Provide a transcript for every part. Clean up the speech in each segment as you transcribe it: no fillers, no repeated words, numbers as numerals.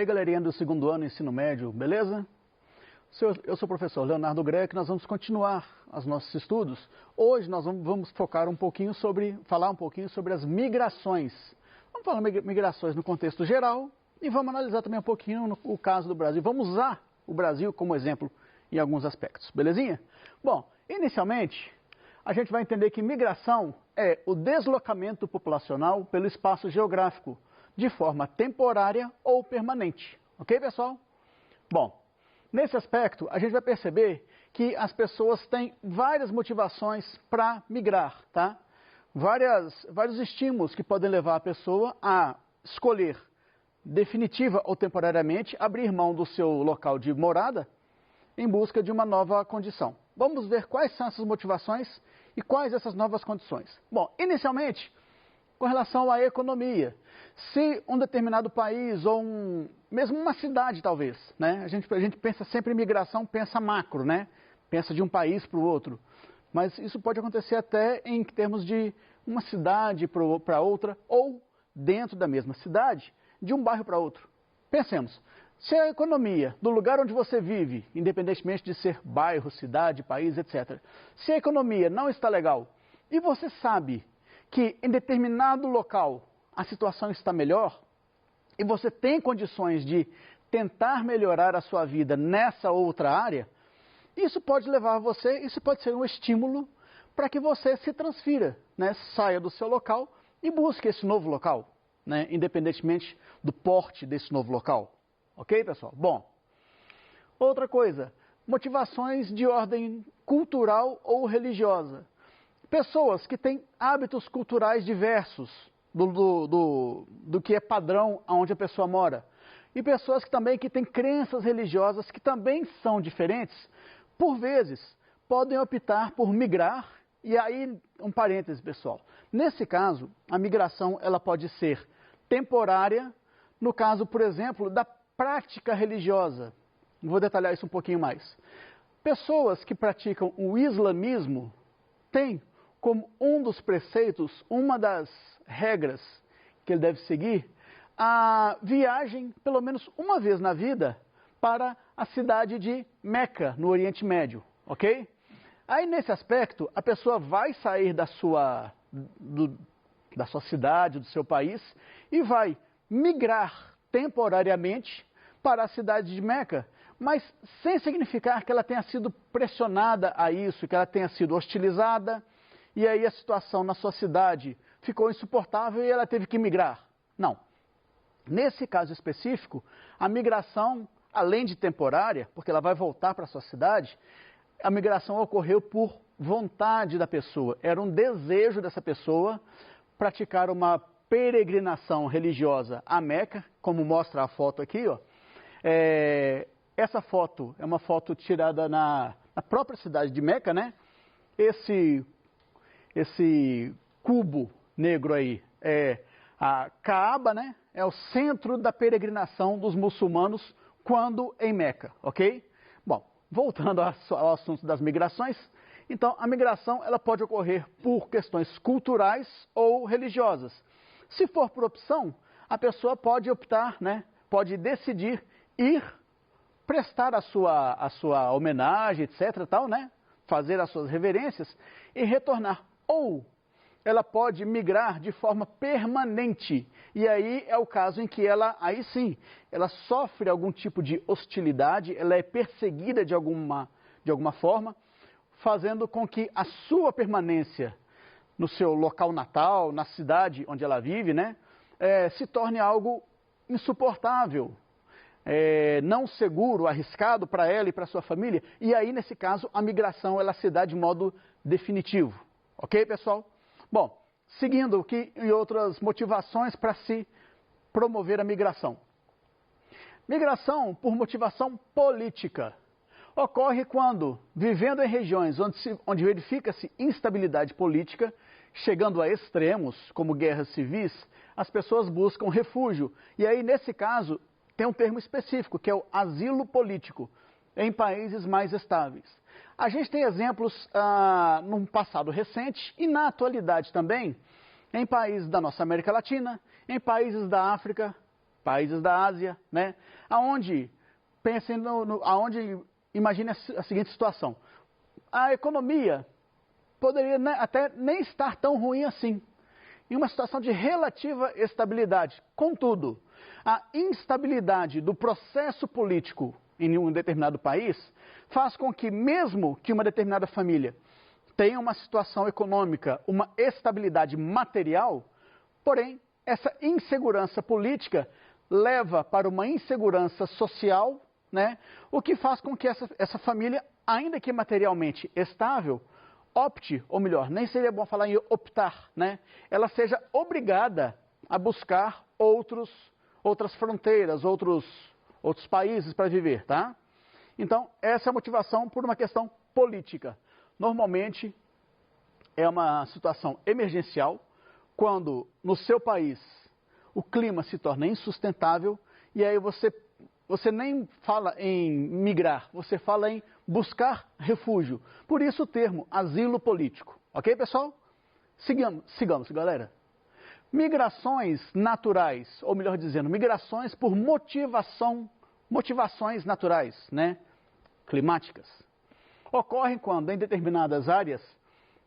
aí, galerinha do segundo ano ensino médio, beleza? Eu sou o professor Leonardo Greco e nós vamos continuar os nossos estudos. Hoje nós vamos falar um pouquinho sobre as migrações. Vamos falar migrações no contexto geral e vamos analisar também um pouquinho o caso do Brasil. Vamos usar o Brasil como exemplo em alguns aspectos, belezinha? Bom, inicialmente, a gente vai entender que migração é o deslocamento populacional pelo espaço geográfico, de forma temporária ou permanente. Ok, pessoal? Bom, nesse aspecto, a gente vai perceber que as pessoas têm várias motivações para migrar, tá? Vários estímulos que podem levar a pessoa a escolher, definitiva ou temporariamente, abrir mão do seu local de morada em busca de uma nova condição. Vamos ver quais são essas motivações e quais essas novas condições. Bom, inicialmente, com relação à economia, se um determinado país ou mesmo uma cidade talvez, né? A gente pensa sempre em migração, pensa macro, né? Pensa de um país para o outro, mas isso pode acontecer até em termos de uma cidade para outra ou dentro da mesma cidade, de um bairro para outro. Pensemos, se a economia do lugar onde você vive, independentemente de ser bairro, cidade, país, etc., se a economia não está legal e você sabe que em determinado local a situação está melhor e você tem condições de tentar melhorar a sua vida nessa outra área, isso pode levar você, isso pode ser um estímulo para que você se transfira, né? Saia do seu local e busque esse novo local, né? Independentemente do porte desse novo local. Ok, pessoal? Bom, outra coisa, motivações de ordem cultural ou religiosa. Pessoas que têm hábitos culturais diversos do que é padrão onde a pessoa mora. E pessoas que têm crenças religiosas que também são diferentes, por vezes, podem optar por migrar. E aí, um parêntese, pessoal. Nesse caso, a migração ela pode ser temporária, no caso, por exemplo, da prática religiosa. Vou detalhar isso um pouquinho mais. Pessoas que praticam o islamismo têm como um dos preceitos, uma das regras que ele deve seguir, a viagem, pelo menos uma vez na vida, para a cidade de Meca, no Oriente Médio, ok? Aí, nesse aspecto, a pessoa vai sair da sua cidade, do seu país, e vai migrar temporariamente para a cidade de Meca, mas sem significar que ela tenha sido pressionada a isso, que ela tenha sido hostilizada, e aí a situação na sua cidade ficou insuportável e ela teve que migrar. Não. Nesse caso específico, a migração, além de temporária, porque ela vai voltar para a sua cidade, a migração ocorreu por vontade da pessoa. Era um desejo dessa pessoa praticar uma peregrinação religiosa a Meca, como mostra a foto aqui, ó. Essa foto é uma foto tirada na própria cidade de Meca, né? Esse cubo negro aí é a Caaba, né? É o centro da peregrinação dos muçulmanos quando em Meca, ok? Bom, voltando ao assunto das migrações, então a migração ela pode ocorrer por questões culturais ou religiosas. Se for por opção, a pessoa pode optar, né? Pode decidir ir prestar a sua homenagem, etc, tal, né? Fazer as suas reverências e retornar. Ou ela pode migrar de forma permanente. E aí é o caso em que aí sim, ela sofre algum tipo de hostilidade, ela é perseguida de alguma forma, fazendo com que a sua permanência no seu local natal, na cidade onde ela vive, né, se torne algo insuportável, não seguro, arriscado para ela e para sua família. E aí, nesse caso, a migração ela se dá de modo definitivo. Ok, pessoal? Bom, seguindo aqui e outras motivações para se promover a migração. Migração por motivação política. Ocorre quando, vivendo em regiões onde verifica-se instabilidade política, chegando a extremos, como guerras civis, as pessoas buscam refúgio. E aí, nesse caso, tem um termo específico, que é o asilo político, em países mais estáveis. A gente tem exemplos num passado recente e na atualidade também, em países da nossa América Latina, em países da África, países da Ásia, né? Aonde, pensem aonde, imagine a seguinte situação. A economia poderia até nem estar tão ruim assim, em uma situação de relativa estabilidade. Contudo, a instabilidade do processo político em um determinado país faz com que, mesmo que uma determinada família tenha uma situação econômica, uma estabilidade material, porém, essa insegurança política leva para uma insegurança social, né? O que faz com que essa família, ainda que materialmente estável, opte, ou melhor, nem seria bom falar em optar, né? Ela seja obrigada a buscar outras fronteiras, outros países para viver, tá? Então, essa é a motivação por uma questão política. Normalmente, é uma situação emergencial, quando no seu país o clima se torna insustentável, e aí você nem fala em migrar, você fala em buscar refúgio. Por isso o termo asilo político. Ok, pessoal? Sigamos, galera. Migrações naturais, ou melhor dizendo, migrações por motivações naturais, né? Climáticas. Ocorrem quando, em determinadas áreas,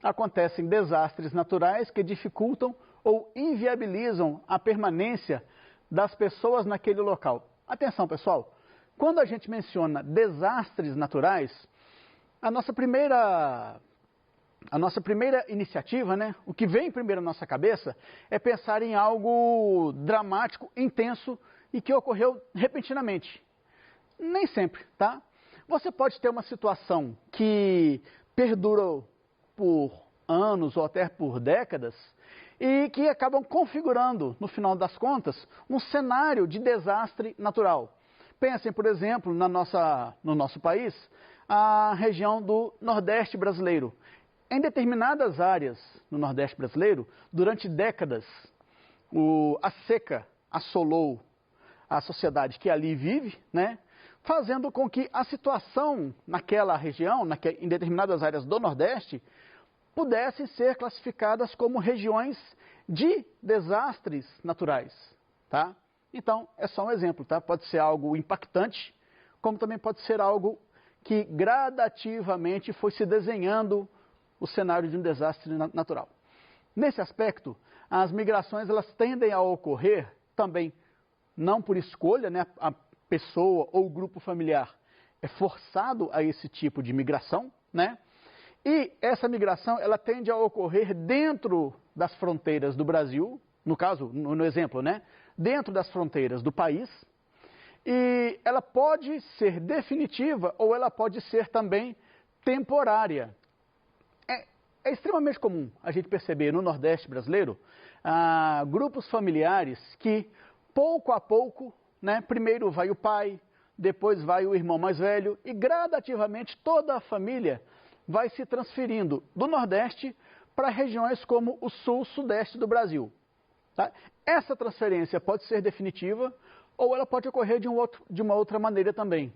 acontecem desastres naturais que dificultam ou inviabilizam a permanência das pessoas naquele local. Atenção, pessoal, quando a gente menciona desastres naturais, a nossa primeira iniciativa, né, o que vem primeiro na nossa cabeça, é pensar em algo dramático, intenso e que ocorreu repentinamente. Nem sempre, tá? Você pode ter uma situação que perdurou por anos ou até por décadas e que acabam configurando, no final das contas, um cenário de desastre natural. Pensem, por exemplo, no nosso país, a região do Nordeste brasileiro. Em determinadas áreas no Nordeste brasileiro, durante décadas, a seca assolou a sociedade que ali vive, né? Fazendo com que a situação naquela região, em determinadas áreas do Nordeste, pudessem ser classificadas como regiões de desastres naturais, tá? Então, é só um exemplo, tá? Pode ser algo impactante, como também pode ser algo que gradativamente foi se desenhando o cenário de um desastre natural. Nesse aspecto, as migrações elas tendem a ocorrer também, não por escolha, né? A pessoa ou o grupo familiar é forçado a esse tipo de migração, né? E essa migração, ela tende a ocorrer dentro das fronteiras do Brasil, no caso, no exemplo, né? Dentro das fronteiras do país, e ela pode ser definitiva ou ela pode ser também temporária. É extremamente comum a gente perceber no Nordeste brasileiro grupos familiares que, pouco a pouco, né, primeiro vai o pai, depois vai o irmão mais velho e gradativamente toda a família vai se transferindo do Nordeste para regiões como o Sul, Sudeste do Brasil. Tá? Essa transferência pode ser definitiva ou ela pode ocorrer de uma outra maneira também.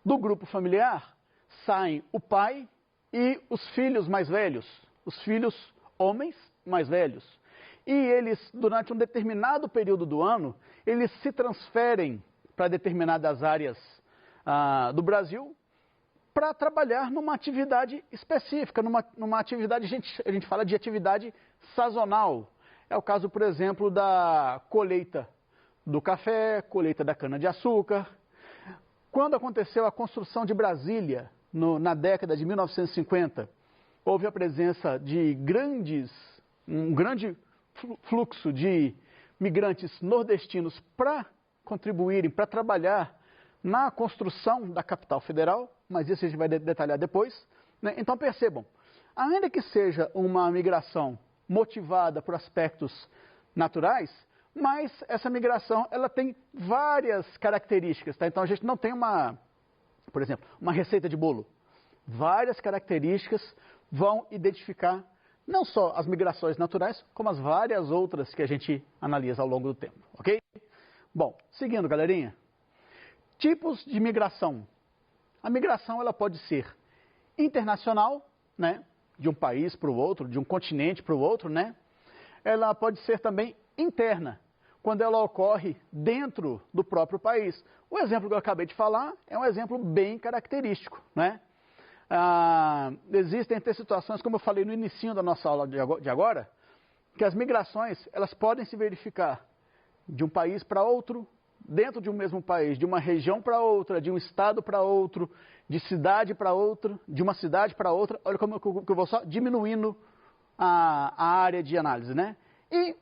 Do grupo familiar saem o pai e os filhos mais velhos, os filhos homens mais velhos. E eles, durante um determinado período do ano, eles se transferem para determinadas áreas do Brasil para trabalhar numa atividade específica, numa atividade, a gente fala de atividade sazonal. É o caso, por exemplo, da colheita do café, colheita da cana-de-açúcar. Quando aconteceu a construção de Brasília, na década de 1950, houve a presença de um grande fluxo de migrantes nordestinos para contribuírem, para trabalhar na construção da capital federal, mas isso a gente vai detalhar depois, né? Então percebam, ainda que seja uma migração motivada por aspectos naturais, mas essa migração ela tem várias características, tá? Então a gente não tem por exemplo, uma receita de bolo. Várias características vão identificar não só as migrações naturais, como as várias outras que a gente analisa ao longo do tempo, ok? Bom, seguindo, galerinha. Tipos de migração. A migração ela pode ser internacional, né? De um país para o outro, de um continente para o outro, né? Ela pode ser também interna, quando ela ocorre dentro do próprio país. O exemplo que eu acabei de falar é um exemplo bem característico, né? Existem até situações, como eu falei no inicinho da nossa aula de agora, que as migrações elas podem se verificar de um país para outro, dentro de um mesmo país, de uma região para outra, de um estado para outro, de cidade para outra, de uma cidade para outra. Olha como eu vou só diminuindo a área de análise, né? E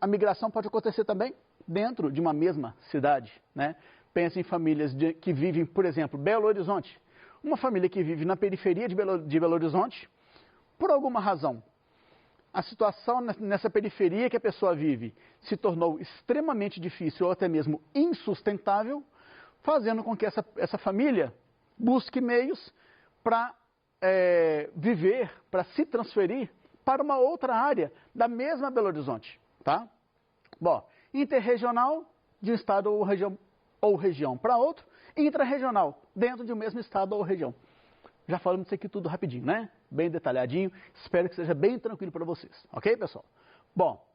a migração pode acontecer também dentro de uma mesma cidade, né? Pense em famílias que vivem, por exemplo, Belo Horizonte. Uma família que vive na periferia de Belo Horizonte, por alguma razão, a situação nessa periferia que a pessoa vive se tornou extremamente difícil ou até mesmo insustentável, fazendo com que essa família busque meios para viver, para se transferir para uma outra área da mesma Belo Horizonte, tá? Bom, interregional de um estado ou região para outro, e intrarregional dentro de um mesmo estado ou região. Já falamos isso aqui tudo rapidinho, né? Bem detalhadinho. Espero que seja bem tranquilo para vocês. Ok, pessoal? Bom,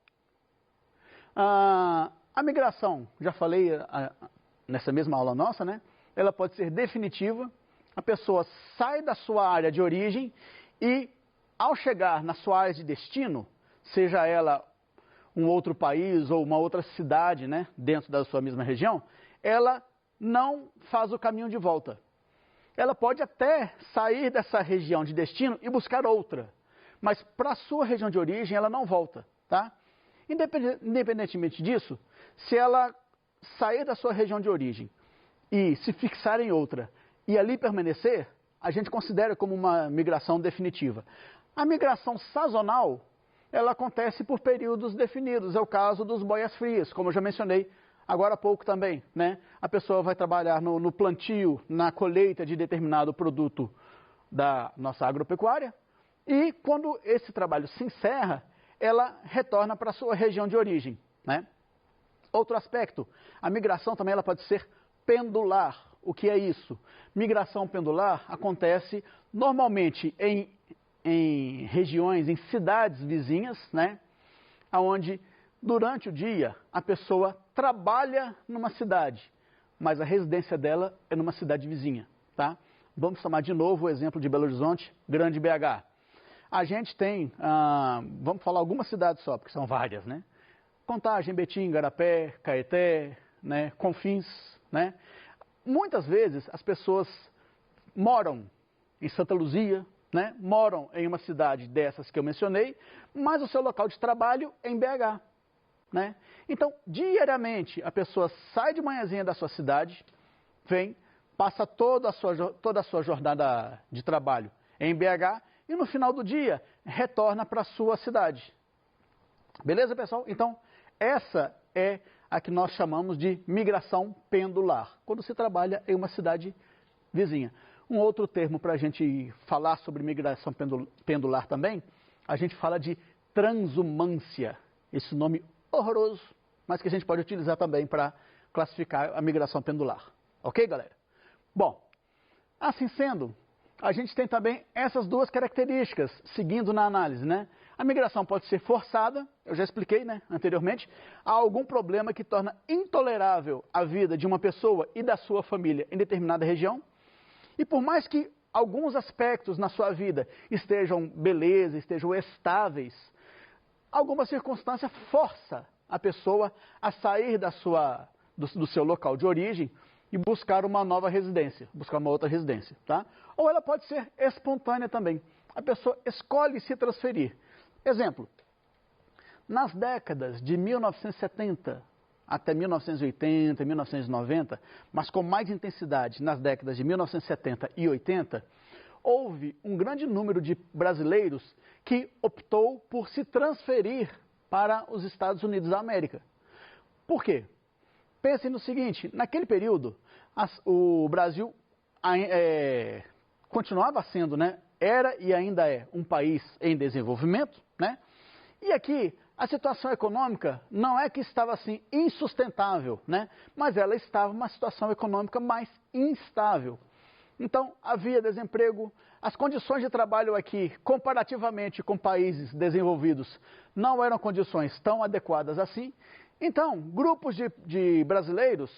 a migração, já falei nessa mesma aula nossa, né? Ela pode ser definitiva. A pessoa sai da sua área de origem e, ao chegar na sua área de destino, seja ela um outro país ou uma outra cidade, né? Dentro da sua mesma região, ela não faz o caminho de volta. Ela pode até sair dessa região de destino e buscar outra, mas para a sua região de origem ela não volta, tá? Independentemente disso, se ela sair da sua região de origem e se fixar em outra e ali permanecer, a gente considera como uma migração definitiva. A migração sazonal, ela acontece por períodos definidos, é o caso dos boias-frias, como eu já mencionei agora há pouco também, né? A pessoa vai trabalhar no plantio, na colheita de determinado produto da nossa agropecuária e quando esse trabalho se encerra, ela retorna para a sua região de origem, né? Outro aspecto, a migração também ela pode ser pendular. O que é isso? Migração pendular acontece normalmente em regiões, em cidades vizinhas, né? Onde durante o dia a pessoa trabalha numa cidade, mas a residência dela é numa cidade vizinha, tá? Vamos tomar de novo o exemplo de Belo Horizonte, Grande BH. A gente tem, vamos falar algumas cidades só, porque são várias, né? Contagem, Betim, Igarapé, Caeté, né? Confins, né? Muitas vezes as pessoas moram em Santa Luzia, né? Moram em uma cidade dessas que eu mencionei, mas o seu local de trabalho é em BH. Né? Então, diariamente, a pessoa sai de manhãzinha da sua cidade, vem, passa toda a sua jornada de trabalho em BH e no final do dia retorna para a sua cidade. Beleza, pessoal? Então, essa é a que nós chamamos de migração pendular, quando se trabalha em uma cidade vizinha. Um outro termo para a gente falar sobre migração pendular também, a gente fala de transumância. Esse nome horroroso, mas que a gente pode utilizar também para classificar a migração pendular. Ok, galera? Bom, assim sendo, a gente tem também essas duas características, seguindo na análise, né? A migração pode ser forçada, eu já expliquei, né, anteriormente, há algum problema que torna intolerável a vida de uma pessoa e da sua família em determinada região, e por mais que alguns aspectos na sua vida estejam beleza, estejam estáveis, alguma circunstância força a pessoa a sair do seu local de origem e buscar uma nova residência, buscar uma outra residência, tá? Ou ela pode ser espontânea também. A pessoa escolhe se transferir. Exemplo, nas décadas de 1970 até 1980, 1990, mas com mais intensidade nas décadas de 1970 e 80, houve um grande número de brasileiros que optou por se transferir para os Estados Unidos da América. Por quê? Pensem no seguinte, naquele período, o Brasil continuava sendo, né, era e ainda é um país em desenvolvimento, né? E aqui a situação econômica não é que estava assim insustentável, né? Mas ela estava uma situação econômica mais instável. Então, havia desemprego, as condições de trabalho aqui, comparativamente com países desenvolvidos, não eram condições tão adequadas assim, Então, grupos de brasileiros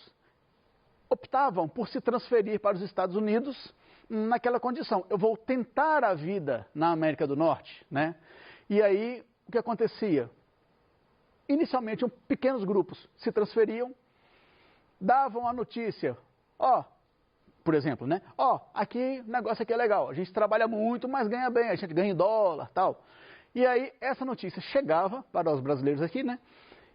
optavam por se transferir para os Estados Unidos naquela condição. Eu vou tentar a vida na América do Norte, né? E aí, o que acontecia? Inicialmente, pequenos grupos se transferiam, davam a notícia, por exemplo, né? Aqui, o negócio aqui é legal, a gente trabalha muito, mas ganha bem, a gente ganha em dólar, tal. E aí, essa notícia chegava para os brasileiros aqui, né?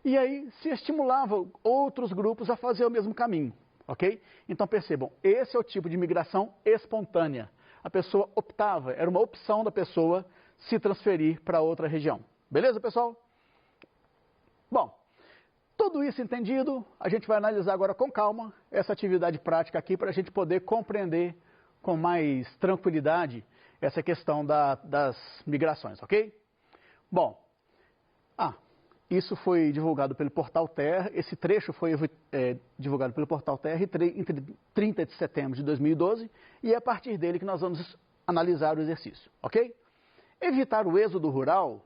E aí, se estimulava outros grupos a fazer o mesmo caminho, ok? Então, percebam, esse é o tipo de migração espontânea. A pessoa optava, era uma opção da pessoa se transferir para outra região. Beleza, pessoal? Bom, tudo isso entendido, a gente vai analisar agora com calma essa atividade prática aqui para a gente poder compreender com mais tranquilidade essa questão das migrações, ok? Bom, isso foi divulgado pelo Portal Terra, esse trecho foi divulgado pelo Portal Terra entre 30 de setembro de 2012 e é a partir dele que nós vamos analisar o exercício, ok? Evitar o êxodo rural,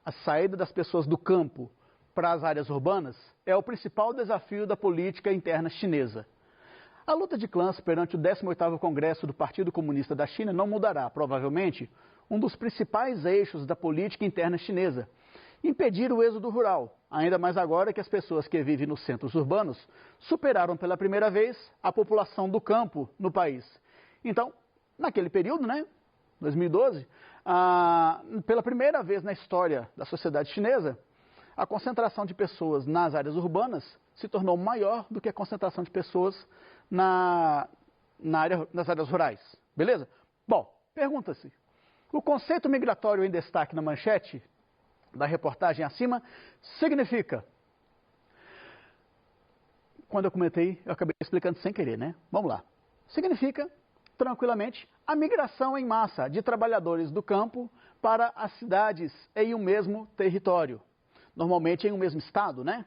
a saída das pessoas do campo para as áreas urbanas, é o principal desafio da política interna chinesa. A luta de clãs perante o 18º Congresso do Partido Comunista da China não mudará, provavelmente, um dos principais eixos da política interna chinesa, impedir o êxodo rural, ainda mais agora que as pessoas que vivem nos centros urbanos superaram pela primeira vez a população do campo no país. Então, naquele período, 2012, pela primeira vez na história da sociedade chinesa, a concentração de pessoas nas áreas urbanas se tornou maior do que a concentração de pessoas nas áreas rurais. Beleza? Bom, pergunta-se, o conceito migratório em destaque na manchete da reportagem acima significa... Quando eu comentei, eu acabei explicando sem querer, né? Vamos lá. Significa, tranquilamente, a migração em massa de trabalhadores do campo para as cidades em um mesmo território. Normalmente em um mesmo estado, né?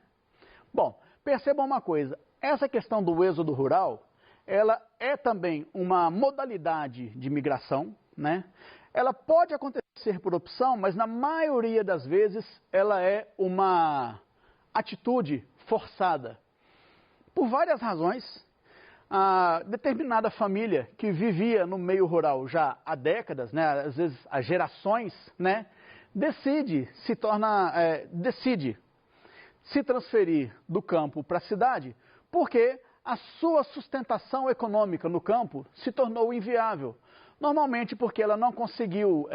Bom, percebam uma coisa, essa questão do êxodo rural, ela é também uma modalidade de migração, né? Ela pode acontecer por opção, mas na maioria das vezes ela é uma atitude forçada. Por várias razões, a determinada família que vivia no meio rural já há décadas, né, às vezes há gerações, né, decide se transferir do campo para a cidade porque a sua sustentação econômica no campo se tornou inviável. Normalmente porque ela não conseguiu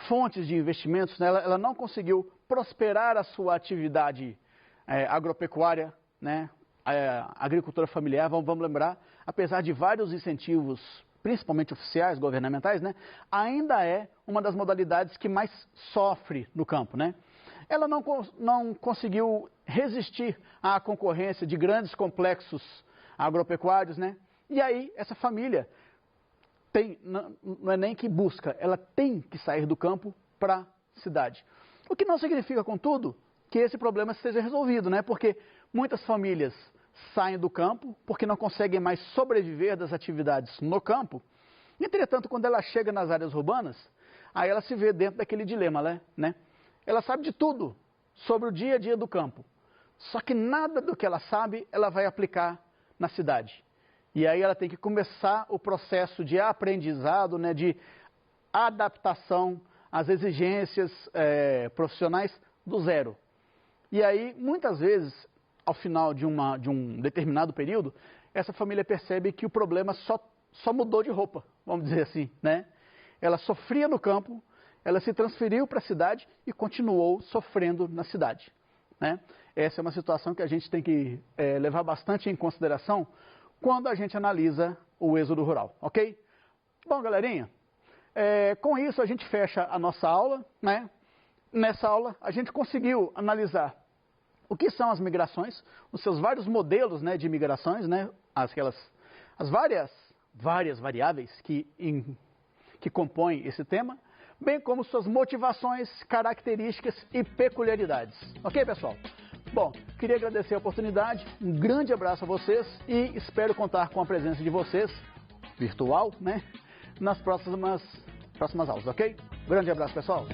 fontes de investimentos, né? Ela não conseguiu prosperar a sua atividade agropecuária, né? A agricultura familiar, vamos lembrar, apesar de vários incentivos, principalmente oficiais, governamentais, né? Ainda é uma das modalidades que mais sofre no campo, né? Ela não conseguiu resistir à concorrência de grandes complexos agropecuários, né? E aí, essa família não é nem que busca, ela tem que sair do campo para a cidade. O que não significa, contudo, que esse problema seja resolvido, né? Porque muitas famílias saem do campo porque não conseguem mais sobreviver das atividades no campo. Entretanto, quando ela chega nas áreas urbanas, aí ela se vê dentro daquele dilema, né? Ela sabe de tudo sobre o dia a dia do campo, só que nada do que ela sabe, ela vai aplicar na cidade. E aí ela tem que começar o processo de aprendizado, né, de adaptação às exigências profissionais do zero. E aí, muitas vezes, ao final de um determinado período, essa família percebe que o problema só mudou de roupa, vamos dizer assim, né? Ela sofria no campo, ela se transferiu para a cidade e continuou sofrendo na cidade, né? Essa é uma situação que a gente tem que levar bastante em consideração quando a gente analisa o êxodo rural, ok? Bom, galerinha, com isso a gente fecha a nossa aula, né? Nessa aula a gente conseguiu analisar o que são as migrações, os seus vários modelos, né, de migrações, né? As várias variáveis que compõem esse tema, bem como suas motivações, características e peculiaridades. Ok, pessoal? Bom, queria agradecer a oportunidade, um grande abraço a vocês e espero contar com a presença de vocês, virtual, né, nas próximas aulas, ok? Grande abraço, pessoal!